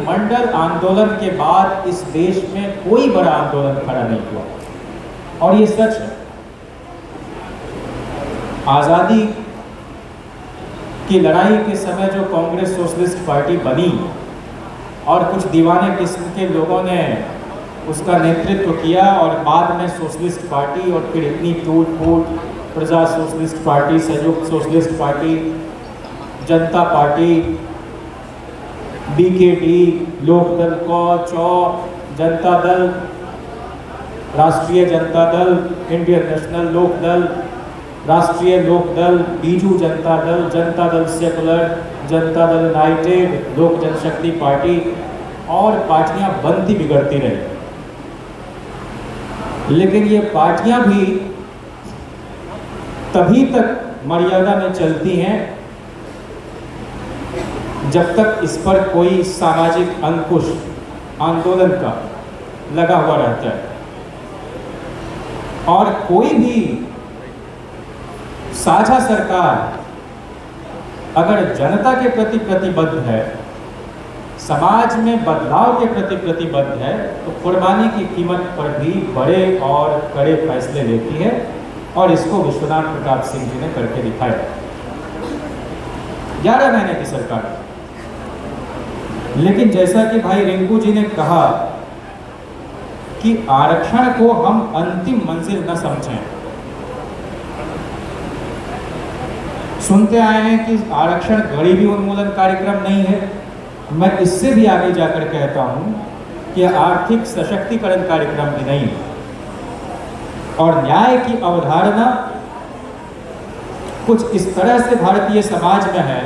मंडल आंदोलन के बाद इस देश में कोई बड़ा आंदोलन खड़ा नहीं हुआ और ये सच है। आज़ादी की लड़ाई के समय जो कांग्रेस सोशलिस्ट पार्टी बनी और कुछ दीवाने किस्म के लोगों ने उसका नेतृत्व किया और बाद में सोशलिस्ट पार्टी और फिर इतनी टूट फूट प्रजा सोशलिस्ट पार्टी, संयुक्त सोशलिस्ट पार्टी, जनता पार्टी, बीकेटी, लोकदल को चौ, जनता दल, राष्ट्रीय जनता दल, इंडियन नेशनल लोकदल, राष्ट्रीय लोकदल, बीजू जनता दल सेकुलर, जनता दल यूनाइटेड, लोक जनशक्ति पार्टी और पार्टियां बनती बिगड़ती रही। लेकिन ये पार्टियां भी तभी तक मर्यादा में चलती हैं जब तक इस पर कोई सामाजिक अंकुश आंदोलन का लगा हुआ रहता है। और कोई भी साझा सरकार अगर जनता के प्रति प्रतिबद्ध है, समाज में बदलाव के प्रति प्रतिबद्ध है, तो कुर्बानी की कीमत पर भी बड़े और कड़े फैसले लेती है और इसको विश्वनाथ प्रताप सिंह जी ने करके दिखाया। 11 महीने की सरकार। लेकिन जैसा कि भाई रिंकू जी ने कहा कि आरक्षण को हम अंतिम मंजिल न समझें। सुनते आए हैं कि आरक्षण गरीबी उन्मूलन कार्यक्रम नहीं है। मैं इससे भी आगे जाकर कहता हूं कि आर्थिक सशक्तिकरण कार्यक्रम भी नहीं है। और न्याय की अवधारणा कुछ इस तरह से भारतीय समाज में है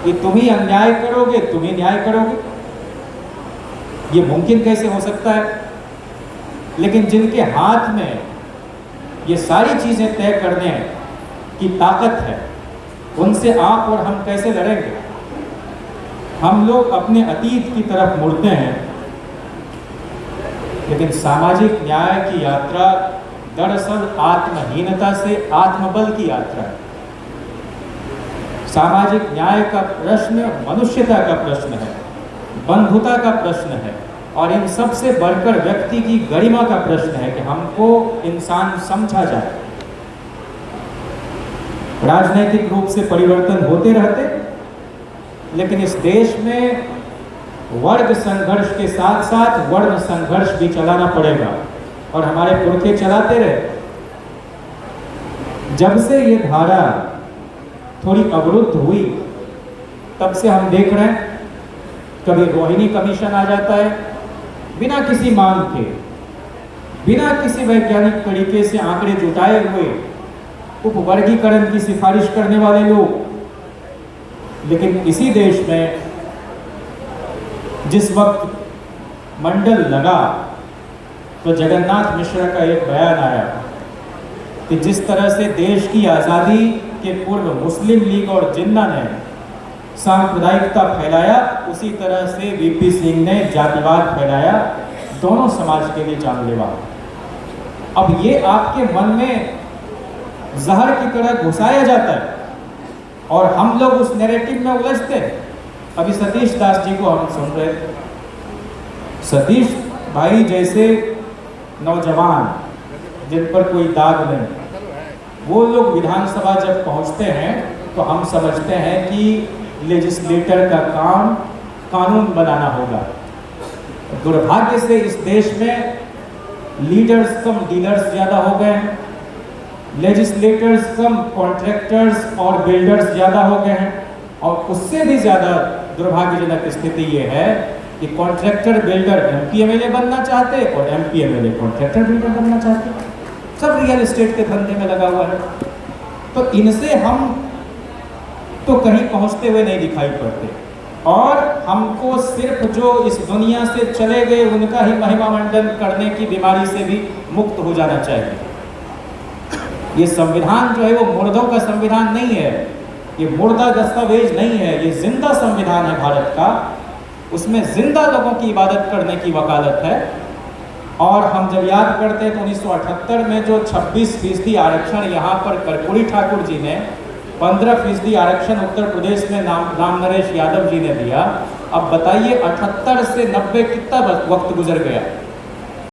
कि तुम ही अन्याय करोगे, तुम ही न्याय करोगे। ये मुमकिन कैसे हो सकता है? लेकिन जिनके हाथ में ये सारी चीजें तय करने की ताकत है, उनसे आप और हम कैसे लड़ेंगे? हम लोग अपने अतीत की तरफ मुड़ते हैं, लेकिन सामाजिक न्याय की यात्रा दरअसल आत्महीनता से आत्मबल की यात्रा है। सामाजिक न्याय का प्रश्न मनुष्यता का प्रश्न है, बंधुता का प्रश्न है और इन सबसे बढ़कर व्यक्ति की गरिमा का प्रश्न है कि हमको इंसान समझा जाए। राजनीतिक रूप से परिवर्तन होते रहते, लेकिन इस देश में वर्ग संघर्ष के साथ साथ वर्ण संघर्ष भी चलाना पड़ेगा और हमारे पुरखे चलाते रहे। जब से ये धारा थोड़ी अवरुद्ध हुई, तब से हम देख रहे हैं कभी रोहिणी कमीशन आ जाता है बिना किसी मांग के, बिना किसी वैज्ञानिक तरीके से आंकड़े जुटाए हुए उपवर्गीकरण की सिफारिश करने वाले लोग। लेकिन इसी देश में जिस वक्त मंडल लगा तो जगन्नाथ मिश्रा का एक बयान आया कि जिस तरह से देश की आज़ादी के पूर्व मुस्लिम लीग और जिन्ना ने सांप्रदायिकता फैलाया, उसी तरह से वीपी सिंह ने जातिवाद फैलाया, दोनों समाज के लिए जानलेवा। अब ये आपके मन में जहर की तरह घुसाया जाता है और हम लोग उस नैरेटिव में उलझते हैं। अभी सतीश दास जी को हम सुन रहे, सतीश भाई जैसे नौजवान जिन पर कोई दाग नहीं, वो लोग विधानसभा जब पहुंचते हैं तो हम समझते हैं कि लेजिस्लेटर का काम कानून बनाना होगा। दुर्भाग्य से इस देश में लीडर्स कम डीलर्स ज़्यादा हो गए हैं, लेजिस्लेटर्स कम कॉन्ट्रैक्टर्स और बिल्डर्स ज़्यादा हो गए हैं। और उससे भी ज़्यादा दुर्भाग्यजनक स्थिति ये है कि कॉन्ट्रैक्टर बिल्डर एमपी एमएलए बनना चाहते और एमपी एमएलए कॉन्ट्रैक्टर बिल्डर बनना चाहते। सब रियल एस्टेट के धंधे में लगा हुआ है। तो इनसे हम तो कहीं पहुंचते हुए नहीं दिखाई पड़ते और हमको सिर्फ जो इस दुनिया से चले गए उनका ही महिमा मंडन करने की बीमारी से भी मुक्त हो जाना चाहिए। ये संविधान जो है वो मुर्दों का संविधान नहीं है, ये मुर्दा दस्तावेज नहीं है, ये जिंदा संविधान है भारत का। उसमें जिंदा लोगों की इबादत करने की वकालत है। और हम जब याद करते हैं तो 1978 में जो 26% आरक्षण यहाँ पर कर्पूरी ठाकुर जी ने, 15% आरक्षण उत्तर प्रदेश में राम नरेश यादव जी ने दिया अब बताइए 78 से 90 कितना वक्त गुजर गया।